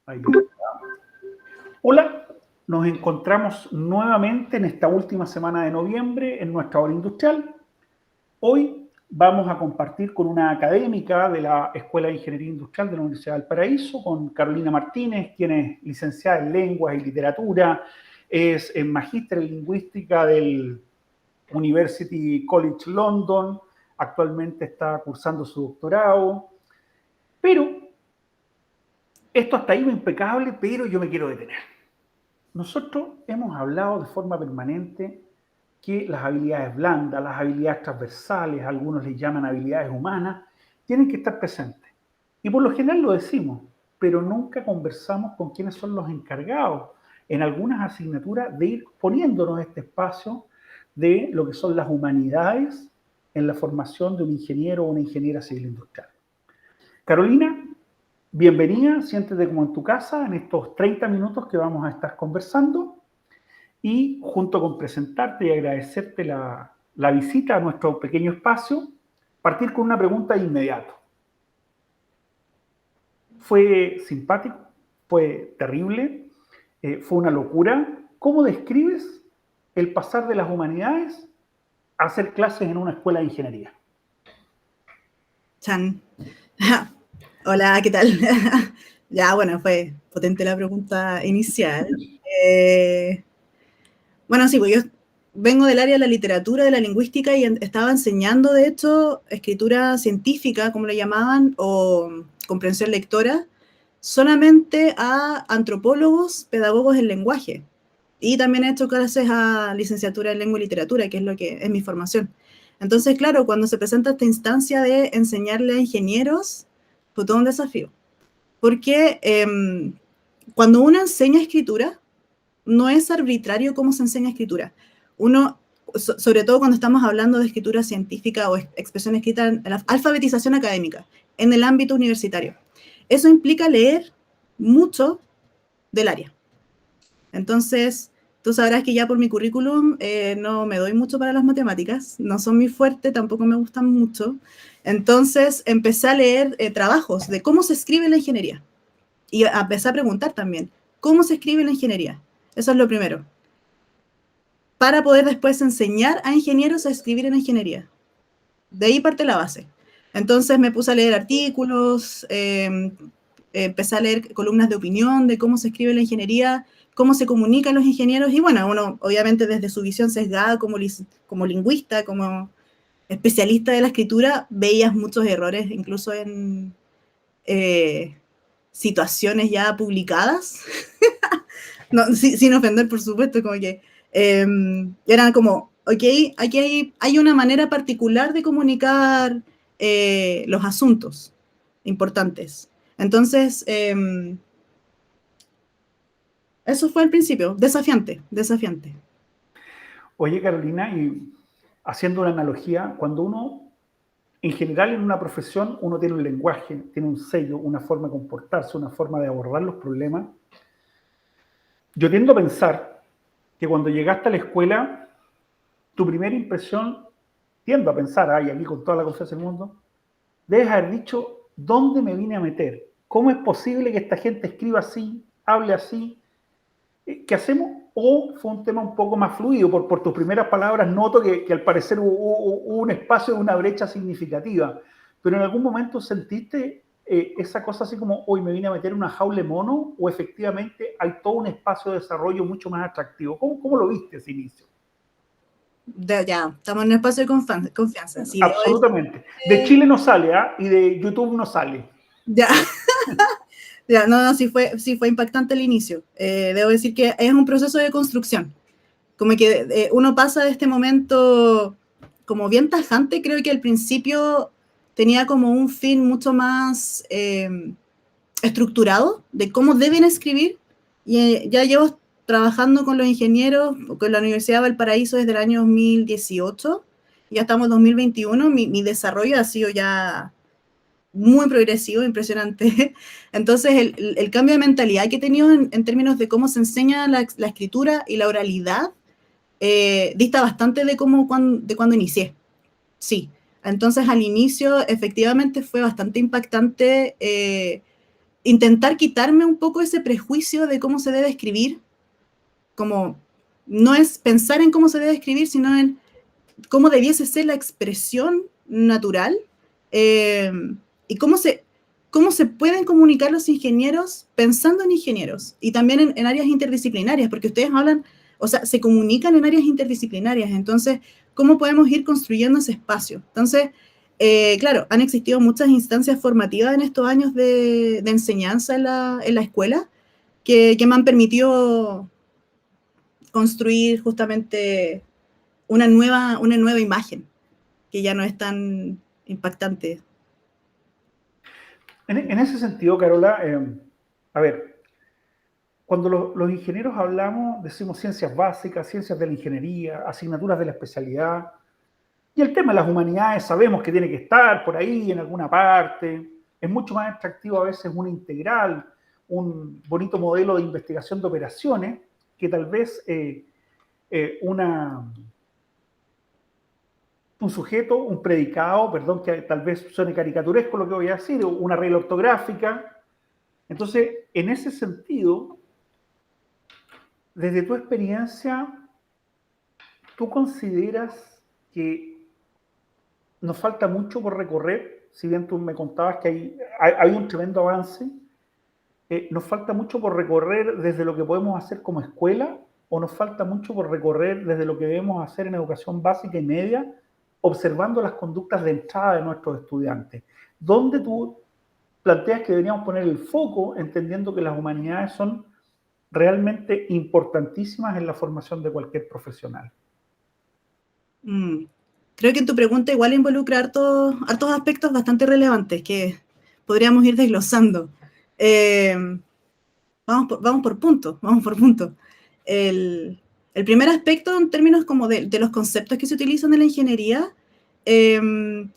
Ahí está. Hola, nos encontramos nuevamente en esta última semana de noviembre en nuestra hora industrial. Hoy vamos a compartir con una académica de la Escuela de Ingeniería Industrial de la Universidad del Paraíso, con Carolina Martínez, quien es licenciada en Lenguas y Literatura, es magíster en Lingüística del University College London, actualmente está cursando su doctorado, pero esto hasta ahí va impecable, pero yo me quiero detener. Nosotros hemos hablado de forma permanente que las habilidades blandas, las habilidades transversales, algunos les llaman habilidades humanas, tienen que estar presentes. Y por lo general lo decimos, pero nunca conversamos con quienes son los encargados en algunas asignaturas de ir poniéndonos este espacio de lo que son las humanidades en la formación de un ingeniero o una ingeniera civil industrial. Carolina, bienvenida, siéntete como en tu casa en estos 30 minutos que vamos a estar conversando y junto con presentarte y agradecerte la visita a nuestro pequeño espacio, partir con una pregunta de inmediato. ¿Fue simpático? ¿Fue terrible? ¿Fue una locura? ¿Cómo describes el pasar de las humanidades a hacer clases en una escuela de ingeniería? Chan. Hola, ¿qué tal? Ya, bueno, fue potente la pregunta inicial. Bueno, sí, pues yo vengo del área de la literatura, de la lingüística y estaba enseñando, de hecho, escritura científica, como le llamaban, o comprensión lectora, solamente a antropólogos, pedagogos del lenguaje. Y también he hecho clases a licenciatura en lengua y literatura, que es lo que es mi formación. Entonces, claro, cuando se presenta esta instancia de enseñarle a ingenieros, fue todo un desafío. Porque cuando uno enseña escritura, no es arbitrario cómo se enseña escritura. Uno, sobre todo cuando estamos hablando de escritura científica o expresión escrita en la alfabetización académica, en el ámbito universitario. Eso implica leer mucho del área. Entonces, tú sabrás que ya por mi currículum no me doy mucho para las matemáticas, no son mi fuerte, tampoco me gustan mucho. Entonces, empecé a leer trabajos de cómo se escribe la ingeniería. Y empecé a preguntar también, ¿cómo se escribe la ingeniería? Eso es lo primero. Para poder después enseñar a ingenieros a escribir en ingeniería. De ahí parte la base. Entonces me puse a leer artículos, empecé a leer columnas de opinión de cómo se escribe la ingeniería, cómo se comunican los ingenieros, y bueno, uno obviamente desde su visión sesgada como lingüista, como especialista de la escritura, veías muchos errores, incluso en situaciones ya publicadas, no, sin ofender, por supuesto, como que eran como, ok, aquí hay una manera particular de comunicar los asuntos importantes. Entonces, eso fue al principio, desafiante, desafiante. Oye, Carolina, y haciendo una analogía, cuando uno, en general en una profesión, uno tiene un lenguaje, tiene un sello, una forma de comportarse, una forma de abordar los problemas. Yo tiendo a pensar que cuando llegaste a la escuela, tu primera impresión, tiendo a pensar, ay, aquí con toda la confianza del mundo, debes haber dicho, ¿dónde me vine a meter? ¿Cómo es posible que esta gente escriba así, hable así? ¿Qué hacemos? ¿O fue un tema un poco más fluido? Por tus primeras palabras noto que al parecer hubo un espacio, una brecha significativa, pero en algún momento sentiste esa cosa así como, hoy me vine a meter en una jaula de mono, o efectivamente hay todo un espacio de desarrollo mucho más atractivo. ¿Cómo lo viste ese inicio? Ya, estamos en un espacio de confianza. Sí, debo decir Absolutamente. De que, Chile no sale, ¿ah? Y de YouTube no sale. ya, ya, no, sí fue impactante el inicio. Debo decir que es un proceso de construcción. Como que uno pasa de este momento como bien tajante, creo que al principio tenía como un fin mucho más estructurado de cómo deben escribir, y ya llevo trabajando con los ingenieros, con la Universidad de Valparaíso desde el año 2018, y ya estamos en 2021, mi desarrollo ha sido ya muy progresivo, impresionante. Entonces, el cambio de mentalidad que he tenido en términos de cómo se enseña la escritura y la oralidad dista bastante de, de cuando inicié. Sí. Entonces, al inicio, efectivamente, fue bastante impactante intentar quitarme un poco ese prejuicio de cómo se debe escribir, como no es pensar en cómo se debe escribir, sino en cómo debiese ser la expresión natural y cómo se pueden comunicar los ingenieros pensando en ingenieros y también en áreas interdisciplinarias, porque ustedes hablan, o sea, se comunican en áreas interdisciplinarias, entonces, ¿cómo podemos ir construyendo ese espacio? Entonces, claro, han existido muchas instancias formativas en estos años de enseñanza en la escuela que me han permitido construir justamente una nueva imagen, que ya no es tan impactante. En ese sentido, Carola, a ver, cuando los ingenieros hablamos, decimos ciencias básicas, ciencias de la ingeniería, asignaturas de la especialidad, y el tema de las humanidades sabemos que tiene que estar por ahí en alguna parte. Es mucho más atractivo a veces una integral, un bonito modelo de investigación de operaciones, que tal vez un sujeto, un predicado, perdón, que tal vez suene caricaturesco lo que voy a decir, una regla ortográfica. Entonces, en ese sentido, desde tu experiencia, ¿tú consideras que nos falta mucho por recorrer? Si bien tú me contabas que hay un tremendo avance, ¿nos falta mucho por recorrer desde lo que podemos hacer como escuela o nos falta mucho por recorrer desde lo que debemos hacer en educación básica y media, observando las conductas de entrada de nuestros estudiantes? ¿Dónde tú planteas que deberíamos poner el foco, entendiendo que las humanidades son realmente importantísimas en la formación de cualquier profesional? Creo que en tu pregunta igual involucra hartos aspectos bastante relevantes que podríamos ir desglosando. Vamos por puntos. El primer aspecto en términos como de los conceptos que se utilizan en la ingeniería,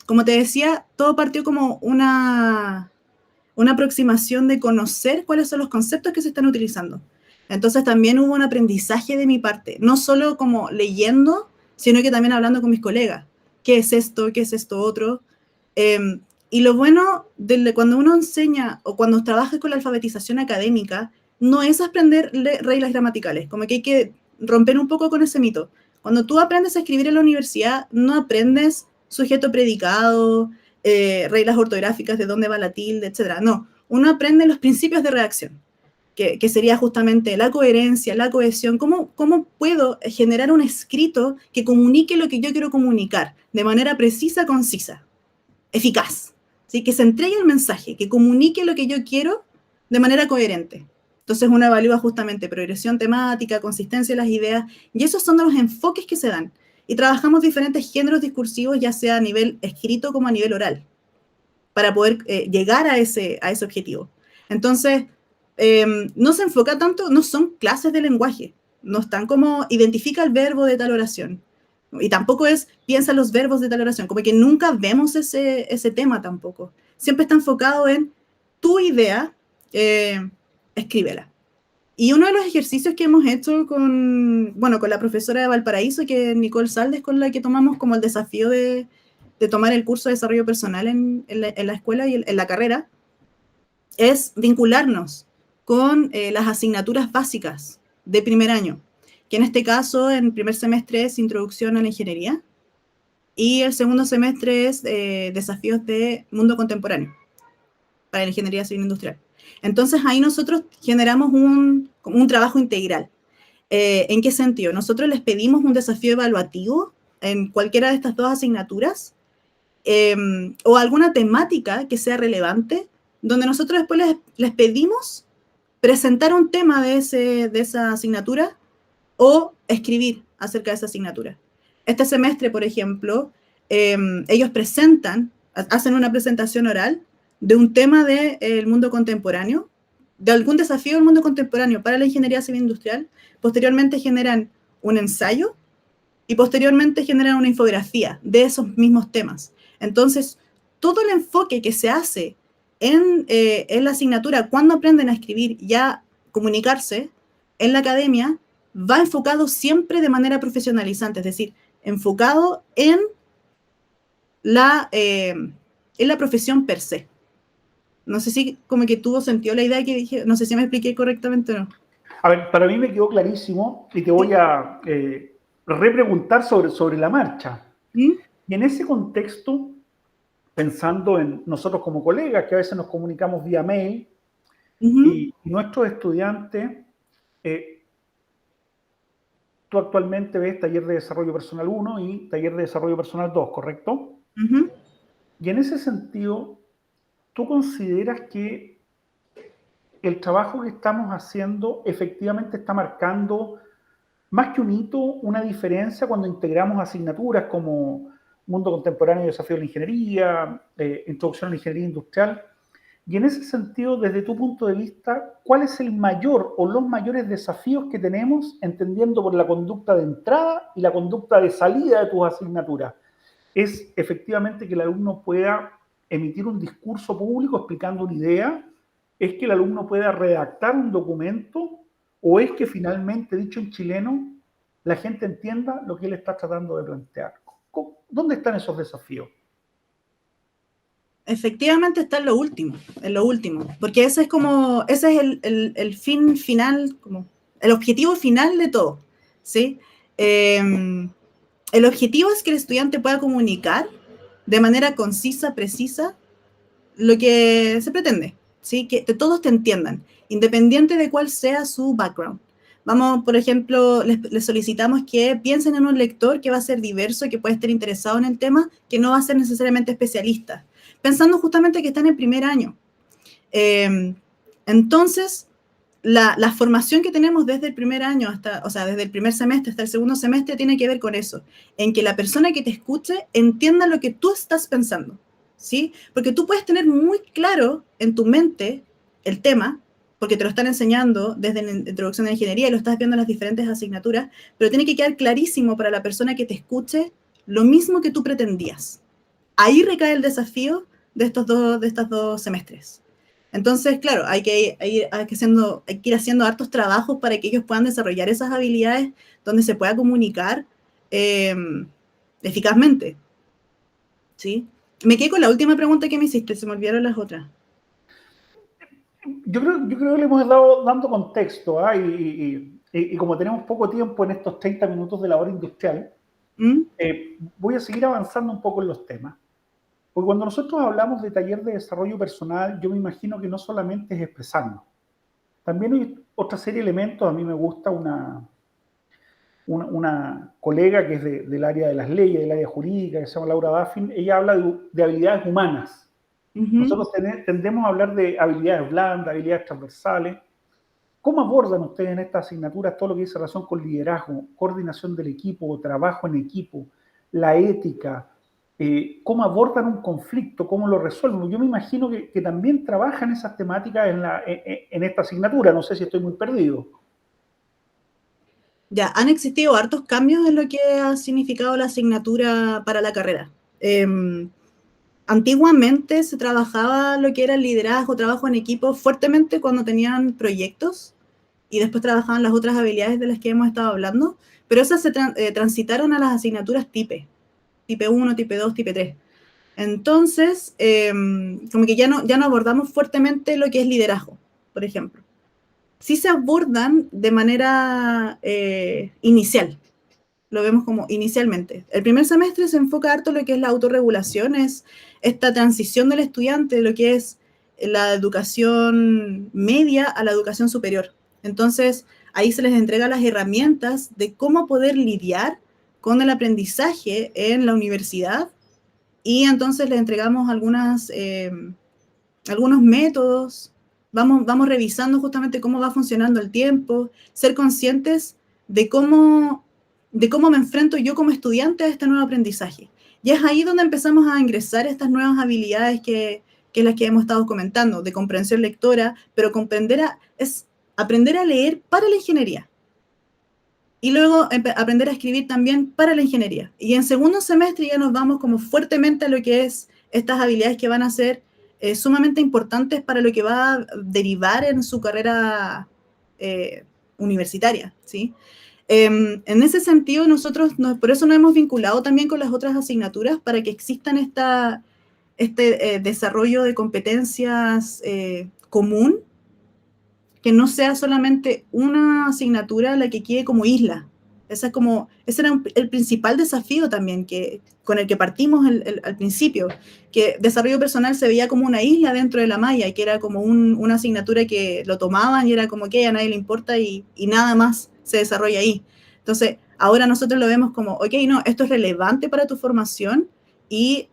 como te decía, todo partió como una aproximación de conocer cuáles son los conceptos que se están utilizando. Entonces también hubo un aprendizaje de mi parte, no solo como leyendo, sino que también hablando con mis colegas. ¿Qué es esto? ¿Qué es esto otro? Y lo bueno de cuando uno enseña o cuando trabaja con la alfabetización académica, no es aprender reglas gramaticales, como que hay que romper un poco con ese mito. Cuando tú aprendes a escribir en la universidad, no aprendes sujeto predicado, reglas ortográficas de dónde va la tilde, etc. No, uno aprende los principios de redacción, que sería justamente la coherencia, la cohesión, cómo puedo generar un escrito que comunique lo que yo quiero comunicar de manera precisa, concisa, eficaz, ¿sí? Que se entregue el mensaje, que comunique lo que yo quiero de manera coherente. Entonces uno evalúa justamente progresión temática, consistencia de las ideas, y esos son los enfoques que se dan. Y trabajamos diferentes géneros discursivos, ya sea a nivel escrito como a nivel oral, para poder llegar a ese objetivo. Entonces, no se enfoca tanto, no son clases de lenguaje, no están como identifica el verbo de tal oración, y tampoco es piensa los verbos de tal oración, como que nunca vemos ese tema tampoco. Siempre está enfocado en tu idea, escríbela. Y uno de los ejercicios que hemos hecho con la profesora de Valparaíso, que es Nicole Saldes, con la que tomamos como el desafío de tomar el curso de desarrollo personal en la escuela y en la carrera, es vincularnos con las asignaturas básicas de primer año, que en este caso, en primer semestre es Introducción a la Ingeniería, y el segundo semestre es Desafíos de Mundo Contemporáneo, para la Ingeniería Civil Industrial. Entonces, ahí nosotros generamos un trabajo integral. ¿En qué sentido? Nosotros les pedimos un desafío evaluativo en cualquiera de estas dos asignaturas, o alguna temática que sea relevante, donde nosotros después les pedimos presentar un tema de esa asignatura o escribir acerca de esa asignatura. Este semestre, por ejemplo, ellos hacen una presentación oral de un tema del mundo contemporáneo, de algún desafío del mundo contemporáneo para la ingeniería civil industrial. Posteriormente generan un ensayo y posteriormente generan una infografía de esos mismos temas. Entonces, todo el enfoque que se hace en la asignatura cuando aprenden a escribir y a comunicarse en la academia va enfocado siempre de manera profesionalizante, es decir, enfocado en la profesión per se. No sé si como que tuvo sentido la idea que dije, no sé si me expliqué correctamente o no. A ver, para mí me quedó clarísimo y te voy ¿Sí? a repreguntar sobre la marcha. ¿Mm? Y en ese contexto, pensando en nosotros como colegas, que a veces nos comunicamos vía mail, Ujú, y nuestros estudiantes, eh, tú actualmente ves taller de desarrollo personal 1 y taller de desarrollo personal 2, ¿correcto? ujú. Y en ese sentido, ¿tú consideras que el trabajo que estamos haciendo efectivamente está marcando más que un hito, una diferencia cuando integramos asignaturas como Mundo Contemporáneo y Desafío de la Ingeniería, Introducción a la Ingeniería Industrial? Y en ese sentido, desde tu punto de vista, ¿cuál es el mayor o los mayores desafíos que tenemos entendiendo por la conducta de entrada y la conducta de salida de tus asignaturas? Es efectivamente que el alumno pueda emitir un discurso público explicando una idea, es que el alumno pueda redactar un documento, o es que finalmente, dicho en chileno, la gente entienda lo que él está tratando de plantear. ¿Dónde están esos desafíos? Efectivamente está en lo último, porque ese es como, ese es el fin final, como el objetivo final de todo, ¿sí? Eh, el objetivo es que el estudiante pueda comunicar de manera concisa, precisa, lo que se pretende, ¿sí? Que todos te entiendan, independiente de cuál sea su background. Vamos, por ejemplo, les solicitamos que piensen en un lector que va a ser diverso, que puede estar interesado en el tema, que no va a ser necesariamente especialista, pensando justamente que están en primer año. Eh, entonces, la formación que tenemos desde el primer año hasta, o sea, desde el primer semestre hasta el segundo semestre tiene que ver con eso, en que la persona que te escuche entienda lo que tú estás pensando, ¿sí? Porque tú puedes tener muy claro en tu mente el tema, porque te lo están enseñando desde la introducción a la ingeniería y lo estás viendo en las diferentes asignaturas, pero tiene que quedar clarísimo para la persona que te escuche lo mismo que tú pretendías. Ahí recae el desafío de estos dos semestres. Entonces, claro, hay que ir haciendo hartos trabajos para que ellos puedan desarrollar esas habilidades donde se pueda comunicar eh, eficazmente, ¿sí? Me quedé con la última pregunta que me hiciste, se me olvidaron las otras. Yo creo que le hemos estado dando contexto, ¿ah? Y como tenemos poco tiempo en estos 30 minutos de la hora industrial, ¿Mm? voy a seguir avanzando un poco en los temas. Porque cuando nosotros hablamos de taller de desarrollo personal, yo me imagino que no solamente es expresarnos. También hay otra serie de elementos. A mí me gusta una colega que es del área de las leyes, del área jurídica, que se llama Laura Baffin. Ella habla de habilidades humanas. Ujú. Nosotros tendemos a hablar de habilidades blandas, habilidades transversales. ¿Cómo abordan ustedes en estas asignaturas todo lo que dice relación con liderazgo, coordinación del equipo, trabajo en equipo, la ética? ¿Cómo abordan un conflicto? ¿Cómo lo resuelven? Yo me imagino que también trabajan esas temáticas en esta asignatura. No sé si estoy muy perdido. Ya, han existido hartos cambios en lo que ha significado la asignatura para la carrera. Antiguamente se trabajaba lo que era el liderazgo, trabajo en equipo fuertemente cuando tenían proyectos y después trabajaban las otras habilidades de las que hemos estado hablando, pero esas transitaron a las asignaturas TIPE 1, TIPE 2, TIPE 3. Entonces, como que ya no abordamos fuertemente lo que es liderazgo, por ejemplo. Sí se abordan de manera inicial, lo vemos como inicialmente. El primer semestre se enfoca harto en lo que es la autorregulación, es esta transición del estudiante de lo que es la educación media a la educación superior. Entonces, ahí se les entrega las herramientas de cómo poder lidiar con el aprendizaje en la universidad y entonces les entregamos algunos métodos, vamos revisando justamente cómo va funcionando el tiempo, ser conscientes de de cómo me enfrento yo como estudiante a este nuevo aprendizaje. Y es ahí donde empezamos a ingresar estas nuevas habilidades que es las que hemos estado comentando, de comprensión lectora, pero es aprender a leer para la ingeniería. Y luego aprender a escribir también para la ingeniería. Y en segundo semestre ya nos vamos como fuertemente a lo que es estas habilidades que van a ser sumamente importantes para lo que va a derivar en su carrera eh, universitaria, ¿sí? En ese sentido, por eso nos hemos vinculado también con las otras asignaturas para que existan desarrollo de competencias común, que no sea solamente una asignatura la que quede como isla. Ese era el principal desafío también con el que partimos al principio, que desarrollo personal se veía como una isla dentro de la malla y que era como una asignatura que lo tomaban y era como que a nadie le importa y nada más se desarrolla ahí. Entonces, ahora nosotros lo vemos como, ok, no, esto es relevante para tu formación y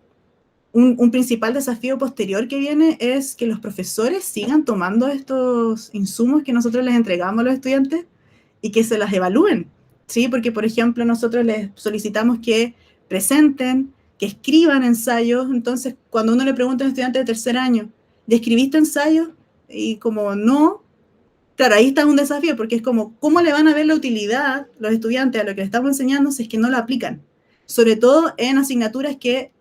un principal desafío posterior que viene es que los profesores sigan tomando estos insumos que nosotros les entregamos a los estudiantes y que se las evalúen, ¿sí? Porque, por ejemplo, nosotros les solicitamos que presenten, que escriban ensayos. Entonces, cuando uno le pregunta a un estudiante de tercer año, ¿ya escribiste ensayos? Y como no, claro, ahí está un desafío, porque es como, ¿cómo le van a ver la utilidad los estudiantes a lo que les estamos enseñando si es que no lo aplican? Sobre todo en asignaturas que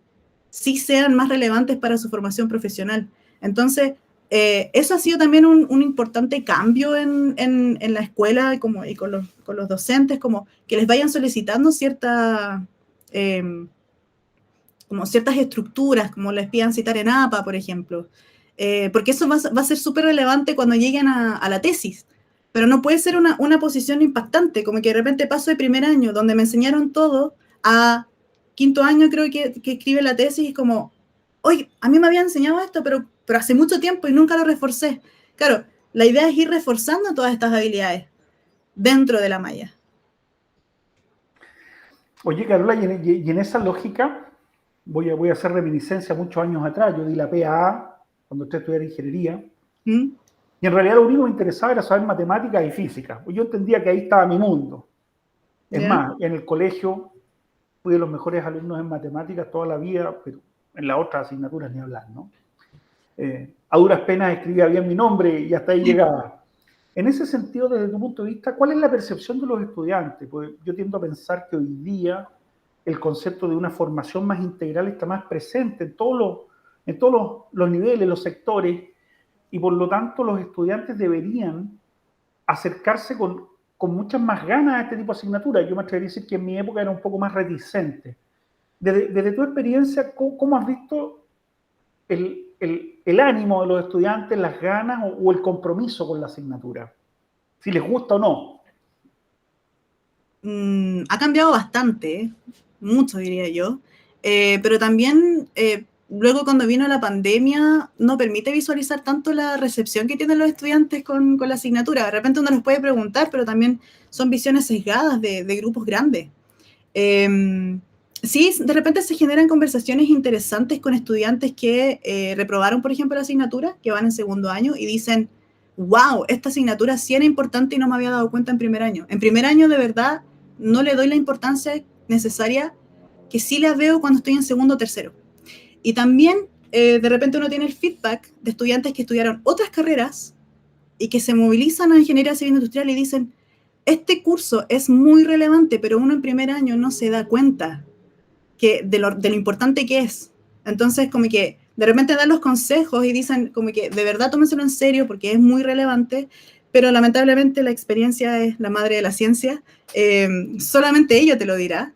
sí sean más relevantes para su formación profesional. Entonces, eso ha sido también un importante cambio en la escuela y con los docentes, como que les vayan solicitando eh, como ciertas estructuras, como les pidan citar en APA, por ejemplo, porque eso va a ser súper relevante cuando lleguen a la tesis. Pero no puede ser una posición impactante, como que de repente paso de primer año, donde me enseñaron todo, a quinto año creo que escribe la tesis, y como, oye, a mí me habían enseñado esto, pero hace mucho tiempo y nunca lo reforcé. Claro, la idea es ir reforzando todas estas habilidades dentro de la malla. Oye, Carola, y en esa lógica, voy a hacer reminiscencia muchos años atrás. Yo di la PAA cuando usted estudiaba ingeniería. ¿Mm? Y en realidad lo único que me interesaba era saber matemáticas y física. Yo entendía que ahí estaba mi mundo. Es ¿Ya? más, en el colegio fui de los mejores alumnos en matemáticas toda la vida, pero en las otras asignaturas ni hablar, ¿no? A duras penas escribía bien mi nombre y hasta ahí llegaba. En ese sentido, desde tu punto de vista, ¿cuál es la percepción de los estudiantes? Pues yo tiendo a pensar que hoy día el concepto de una formación más integral está más presente en todos los niveles, los sectores, y por lo tanto los estudiantes deberían acercarse con muchas más ganas a este tipo de asignaturas. Yo me atrevería a decir que en mi época era un poco más reticente. Desde tu experiencia, ¿cómo has visto el ánimo de los estudiantes, las ganas o el compromiso con la asignatura? Si les gusta o no. Ha cambiado bastante, mucho diría yo, pero también luego cuando vino la pandemia no permite visualizar tanto la recepción que tienen los estudiantes con la asignatura. De repente uno les puede preguntar, pero también son visiones sesgadas de grupos grandes. Sí, de repente se generan conversaciones interesantes con estudiantes que reprobaron, por ejemplo, la asignatura, que van en segundo año y dicen, wow, esta asignatura sí era importante y no me había dado cuenta en primer año. En primer año, de verdad, no le doy la importancia necesaria que sí la veo cuando estoy en segundo o tercero. Y también, de repente uno tiene el feedback de estudiantes que estudiaron otras carreras y que se movilizan a ingeniería civil industrial y dicen, este curso es muy relevante, pero uno en primer año no se da cuenta de lo importante que es. Entonces, como que de repente dan los consejos y dicen, como que de verdad tómenselo en serio porque es muy relevante, pero lamentablemente la experiencia es la madre de la ciencia. Solamente ella te lo dirá.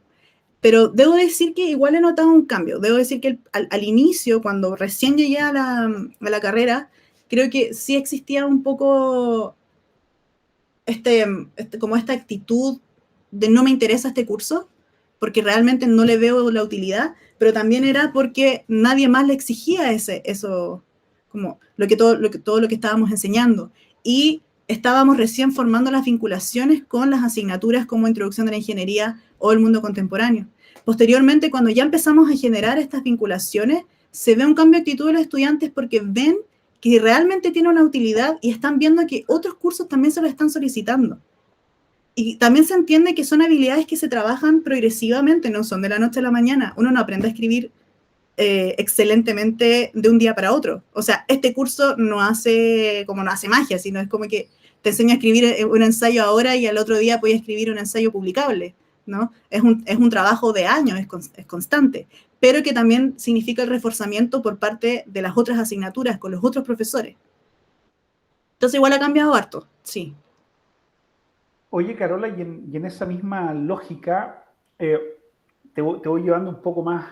Pero debo decir que igual he notado un cambio. Debo decir que al inicio, cuando recién llegué a la carrera, creo que sí existía un poco como esta actitud de no me interesa este curso, porque realmente no le veo la utilidad, pero también era porque nadie más le exigía eso, como todo lo que estábamos enseñando. Y estábamos recién formando las vinculaciones con las asignaturas como Introducción de la Ingeniería o el mundo contemporáneo. Posteriormente, cuando ya empezamos a generar estas vinculaciones, se ve un cambio de actitud de los estudiantes porque ven que realmente tiene una utilidad y están viendo que otros cursos también se lo están solicitando. Y también se entiende que son habilidades que se trabajan progresivamente, no son de la noche a la mañana. Uno no aprende a escribir excelentemente de un día para otro. O sea, este curso no hace magia, sino es como que te enseña a escribir un ensayo ahora y al otro día puedes escribir un ensayo publicable, ¿no? Es un trabajo de años, es constante, pero que también significa el reforzamiento por parte de las otras asignaturas con los otros profesores. Entonces igual ha cambiado harto, sí. Oye, Carola, y en esa misma lógica, te voy llevando un poco más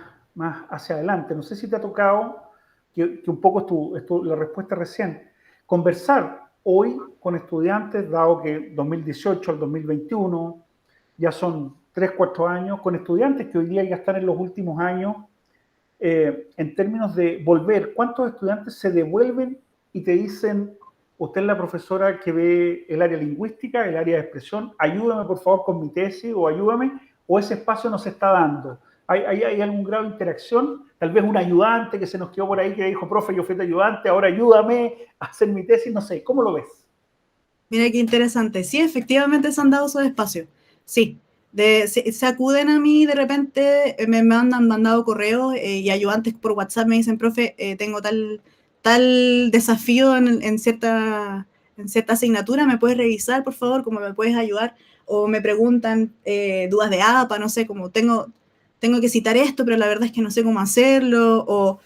hacia adelante. No sé si te ha tocado que un poco la respuesta recién. Conversar hoy con estudiantes, dado que 2018 al 2021 ya son 3, 4 años, con estudiantes que hoy día ya están en los últimos años, en términos de volver, ¿cuántos estudiantes se devuelven y te dicen, usted es la profesora que ve el área lingüística, el área de expresión, ayúdame por favor con mi tesis o ayúdame, o ese espacio no se está dando? ¿Hay algún grado de interacción? Tal vez un ayudante que se nos quedó por ahí que dijo, profe, yo fui de ayudante, ahora ayúdame a hacer mi tesis, no sé, ¿cómo lo ves? Mira qué interesante. Sí, efectivamente se han dado esos espacios. Sí, se acuden a mí de repente, me han mandado correos y ayudantes por WhatsApp me dicen, profe, tengo tal desafío en cierta asignatura, ¿me puedes revisar, por favor? ¿Cómo me puedes ayudar? O me preguntan dudas de APA, no sé, como tengo que citar esto, pero la verdad es que no sé cómo hacerlo, o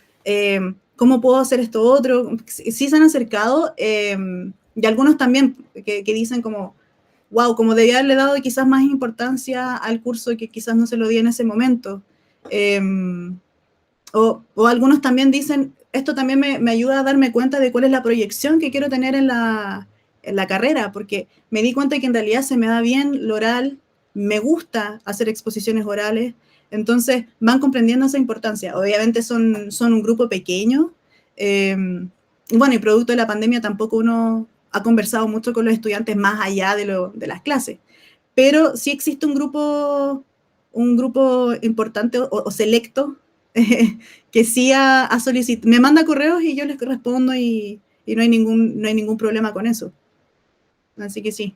¿cómo puedo hacer esto otro? Sí se han acercado, y algunos también que dicen como, wow, como debía haberle dado quizás más importancia al curso que quizás no se lo di en ese momento. Eh, o algunos también dicen, esto también me ayuda a darme cuenta de cuál es la proyección que quiero tener en la carrera, porque me di cuenta que en realidad se me da bien lo oral, me gusta hacer exposiciones orales, entonces van comprendiendo esa importancia. Obviamente son un grupo pequeño, y bueno, y producto de la pandemia tampoco uno ha conversado mucho con los estudiantes más allá de las clases, pero sí existe un grupo importante o selecto que sí ha solicitado, me manda correos y yo les respondo y no hay ningún problema con eso. Así que sí.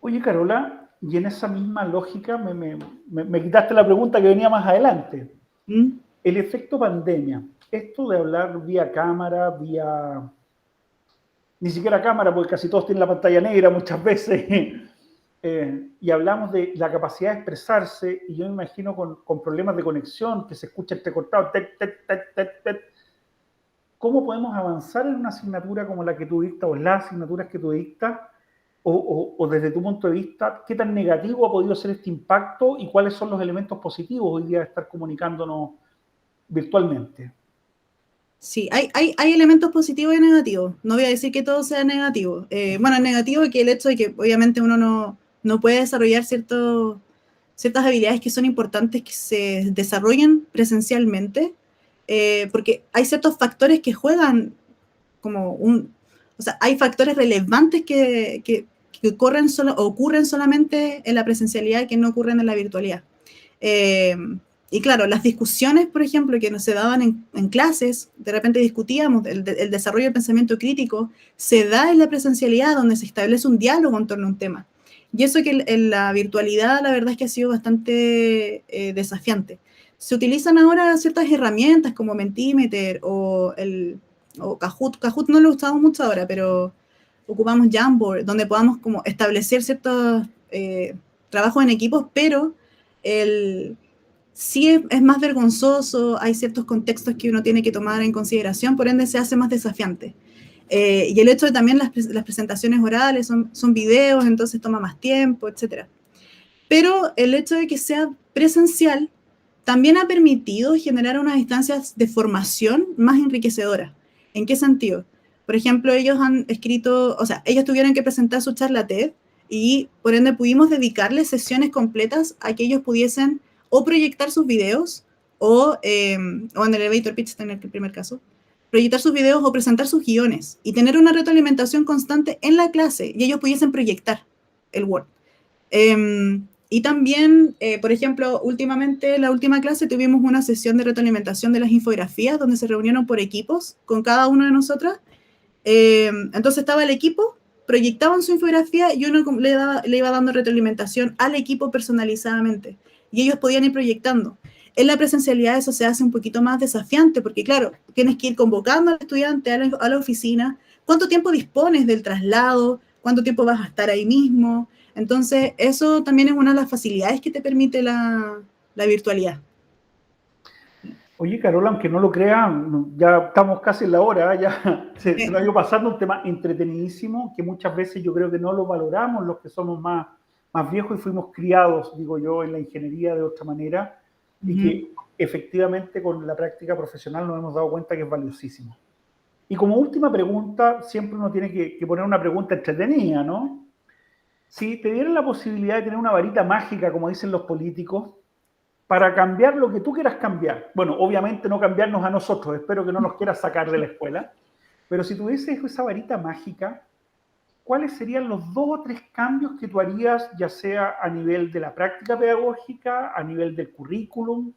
Oye, Carola, y en esa misma lógica me quitaste la pregunta que venía más adelante. ¿Mm? El efecto pandemia, esto de hablar vía cámara, ni siquiera cámara, porque casi todos tienen la pantalla negra muchas veces, y hablamos de la capacidad de expresarse, y yo me imagino con problemas de conexión, que se escucha entrecortado, tec, tec, tec, tec, tec. ¿Cómo podemos avanzar en una asignatura como la que tú dictas, o las asignaturas que tú dictas, o desde tu punto de vista, qué tan negativo ha podido ser este impacto y cuáles son los elementos positivos hoy día de estar comunicándonos virtualmente? Sí, hay elementos positivos y negativos. No voy a decir que todo sea negativo. Bueno, es negativo que el hecho de que obviamente uno no puede desarrollar ciertas habilidades que son importantes que se desarrollen presencialmente, porque hay ciertos factores que juegan o sea, hay factores relevantes que ocurren solamente en la presencialidad que no ocurren en la virtualidad. Eh, y claro, las discusiones, por ejemplo, que nos se daban en clases, de repente discutíamos el desarrollo del pensamiento crítico, se da en la presencialidad donde se establece un diálogo en torno a un tema. Y eso que en la virtualidad la verdad es que ha sido bastante desafiante. Se utilizan ahora ciertas herramientas como Mentimeter o Kahoot. Kahoot no lo usamos mucho ahora, pero ocupamos Jamboard, donde podamos como establecer ciertos trabajos en equipos, pero el, sí es más vergonzoso, hay ciertos contextos que uno tiene que tomar en consideración, por ende se hace más desafiante. Y el hecho de también las presentaciones orales son videos, entonces toma más tiempo, etc. Pero el hecho de que sea presencial también ha permitido generar unas instancias de formación más enriquecedoras. ¿En qué sentido? Por ejemplo, ellos han escrito, o sea, ellos tuvieron que presentar su charla TED y por ende pudimos dedicarles sesiones completas a que ellos pudiesen o proyectar sus videos o en el elevator pitch, en el primer caso, proyectar sus videos o presentar sus guiones y tener una retroalimentación constante en la clase y ellos pudiesen proyectar el Word. Y también, por ejemplo, últimamente, en la última clase tuvimos una sesión de retroalimentación de las infografías donde se reunieron por equipos con cada uno de nosotros. Entonces estaba el equipo, proyectaban su infografía y uno le iba dando retroalimentación al equipo personalizadamente. Y ellos podían ir proyectando. En la presencialidad eso se hace un poquito más desafiante porque, claro, tienes que ir convocando al estudiante a la oficina. ¿Cuánto tiempo dispones del traslado? ¿Cuánto tiempo vas a estar ahí mismo? Entonces, eso también es una de las facilidades que te permite la virtualidad. Oye, Carola, aunque no lo crean, ya estamos casi en la hora, ya se nos ha ido pasando un tema entretenidísimo que muchas veces yo creo que no lo valoramos los que somos más viejos y fuimos criados, digo yo, en la ingeniería de otra manera, y que efectivamente con la práctica profesional nos hemos dado cuenta que es valiosísimo. Y como última pregunta, siempre uno tiene que poner una pregunta entretenida, ¿no? Si te dieran la posibilidad de tener una varita mágica, como dicen los políticos, para cambiar lo que tú quieras cambiar, bueno, obviamente no cambiarnos a nosotros, espero que no nos quieras sacar de la escuela, pero si tuvieses esa varita mágica, ¿cuáles serían los 2 o 3 cambios que tú harías, ya sea a nivel de la práctica pedagógica, a nivel del currículum,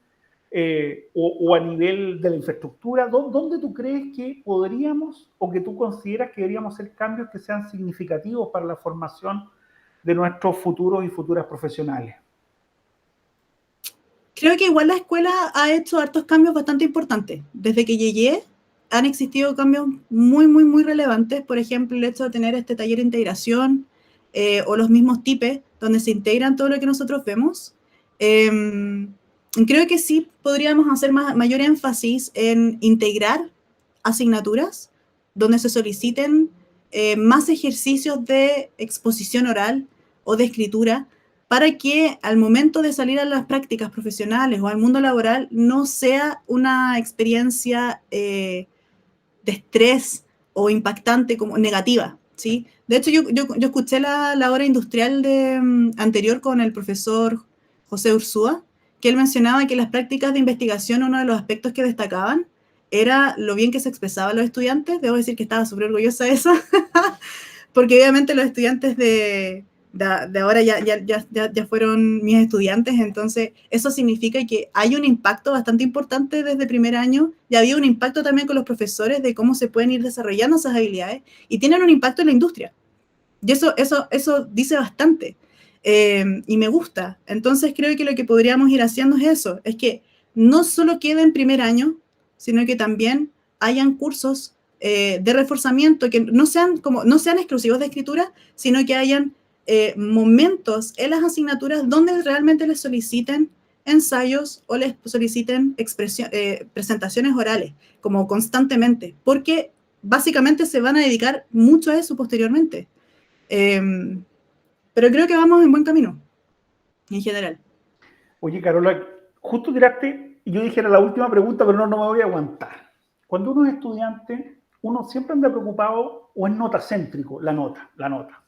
o a nivel de la infraestructura? ¿Dónde tú crees que podríamos o que tú consideras que deberíamos hacer cambios que sean significativos para la formación de nuestros futuros y futuras profesionales? Creo que igual la escuela ha hecho hartos cambios bastante importantes. Desde que llegué han existido cambios muy, muy, muy relevantes. Por ejemplo, el hecho de tener este taller de integración o los mismos tipes donde se integran todo lo que nosotros vemos. Creo que sí podríamos hacer mayor énfasis en integrar asignaturas donde se soliciten más ejercicios de exposición oral o de escritura, para que al momento de salir a las prácticas profesionales o al mundo laboral no sea una experiencia de estrés o impactante como negativa, ¿sí? De hecho, yo escuché la hora industrial anterior con el profesor José Ursúa, que él mencionaba que las prácticas de investigación, uno de los aspectos que destacaban era lo bien que se expresaban los estudiantes. Debo decir que estaba súper orgullosa de eso, porque obviamente los estudiantes de ahora ya fueron mis estudiantes, entonces eso significa que hay un impacto bastante importante desde el primer año, y había un impacto también con los profesores de cómo se pueden ir desarrollando esas habilidades, y tienen un impacto en la industria, y eso dice bastante, y me gusta. Entonces creo que lo que podríamos ir haciendo es eso, es que no solo quede en primer año, sino que también hayan cursos de reforzamiento que no sean exclusivos de escritura, sino que hayan momentos en las asignaturas donde realmente les soliciten ensayos o les soliciten presentaciones orales, como constantemente, porque básicamente se van a dedicar mucho a eso posteriormente. Pero creo que vamos en buen camino, en general. Oye, Carola, justo tiraste, y yo dije era la última pregunta, pero no me voy a aguantar. Cuando uno es estudiante, uno siempre anda preocupado o es notacéntrico, la nota,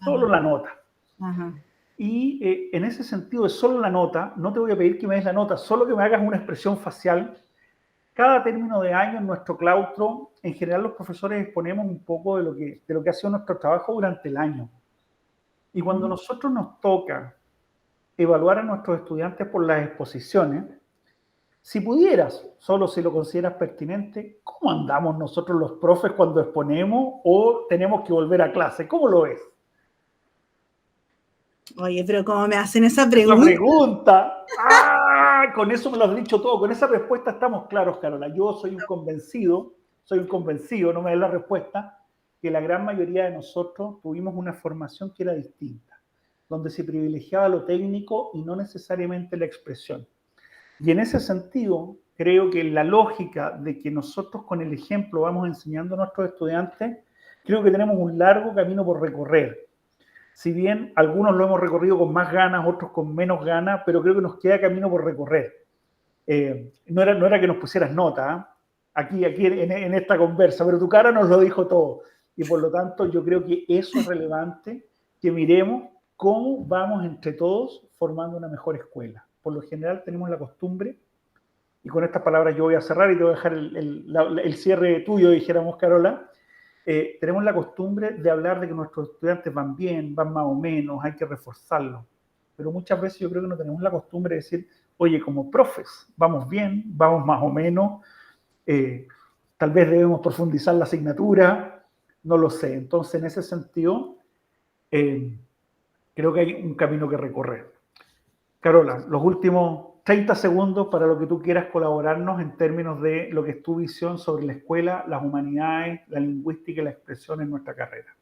solo la nota. Ajá. Y en ese sentido de solo la nota, no te voy a pedir que me des la nota, solo que me hagas una expresión facial. Cada término de año en nuestro claustro, en general los profesores exponemos un poco de lo que ha sido nuestro trabajo durante el año. Y cuando a nosotros nos toca evaluar a nuestros estudiantes por las exposiciones, si pudieras, solo si lo consideras pertinente, ¿cómo andamos nosotros los profes cuando exponemos o tenemos que volver a clase? ¿Cómo lo ves? Oye, pero ¿cómo me hacen esa pregunta? La pregunta. ¡Ah! Con eso me lo has dicho todo. Con esa respuesta estamos claros, Carola. Yo soy un convencido, no me des la respuesta, que la gran mayoría de nosotros tuvimos una formación que era distinta, donde se privilegiaba lo técnico y no necesariamente la expresión. Y en ese sentido, creo que la lógica de que nosotros con el ejemplo vamos enseñando a nuestros estudiantes, creo que tenemos un largo camino por recorrer. Si bien algunos lo hemos recorrido con más ganas, otros con menos ganas, pero creo que nos queda camino por recorrer. No era que nos pusieras nota, aquí en esta conversa, pero tu cara nos lo dijo todo. Y por lo tanto, yo creo que eso es relevante, que miremos cómo vamos entre todos formando una mejor escuela. Por lo general tenemos la costumbre, y con estas palabras yo voy a cerrar y te voy a dejar el cierre tuyo, dijéramos, Carola. Tenemos la costumbre de hablar de que nuestros estudiantes van bien, van más o menos, hay que reforzarlo. Pero muchas veces yo creo que no tenemos la costumbre de decir, oye, como profes, vamos bien, vamos más o menos, tal vez debemos profundizar la asignatura, no lo sé. Entonces, en ese sentido, creo que hay un camino que recorrer. Carola, los últimos 30 segundos para lo que tú quieras colaborarnos en términos de lo que es tu visión sobre la escuela, las humanidades, la lingüística y la expresión en nuestra carrera.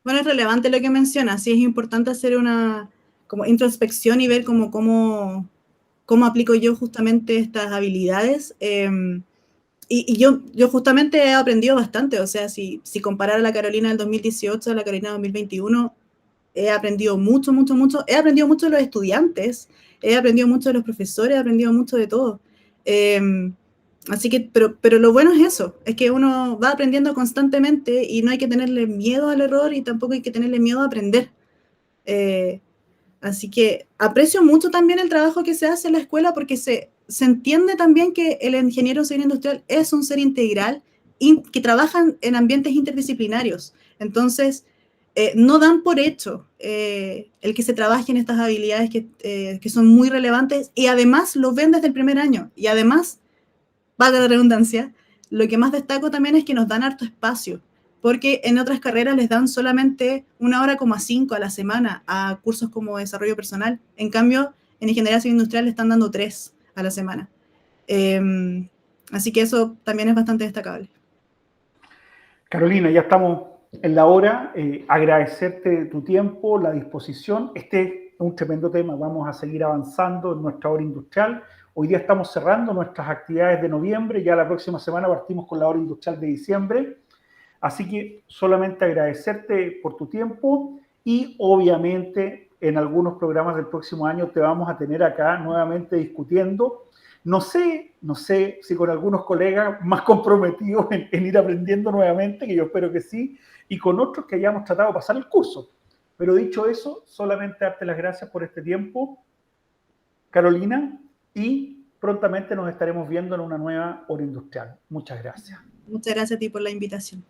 Bueno, es relevante lo que mencionas, sí es importante hacer una como introspección y ver cómo aplico yo justamente estas habilidades. Y yo justamente he aprendido bastante, o sea, si comparar a la Carolina del 2018 a la Carolina del 2021, he aprendido mucho, he aprendido mucho de los estudiantes, he aprendido mucho de los profesores, he aprendido mucho de todo. Así que, pero lo bueno es eso, es que uno va aprendiendo constantemente y no hay que tenerle miedo al error y tampoco hay que tenerle miedo a aprender. Así que aprecio mucho también el trabajo que se hace en la escuela porque se entiende también que el ingeniero civil industrial es un ser integral que trabaja en ambientes interdisciplinarios. Entonces, no dan por hecho el que se trabaje en estas habilidades que son muy relevantes y además lo ven desde el primer año. Y además, valga la redundancia, lo que más destaco también es que nos dan harto espacio, porque en otras carreras les dan solamente 1,5 horas a la semana a cursos como desarrollo personal. En cambio, en ingeniería civil industrial le están dando 3 a la semana. Así que eso también es bastante destacable. Carolina, ya estamos en la hora. Agradecerte tu tiempo, la disposición. Este es un tremendo tema. Vamos a seguir avanzando en nuestra hora industrial. Hoy día estamos cerrando nuestras actividades de noviembre. Ya la próxima semana partimos con la hora industrial de diciembre. Así que solamente agradecerte por tu tiempo y obviamente en algunos programas del próximo año te vamos a tener acá nuevamente discutiendo. No sé si con algunos colegas más comprometidos en ir aprendiendo nuevamente, que yo espero que sí, y con otros que hayamos tratado de pasar el curso. Pero dicho eso, solamente darte las gracias por este tiempo, Carolina, y prontamente nos estaremos viendo en una nueva hora industrial. Muchas gracias. Muchas gracias a ti por la invitación.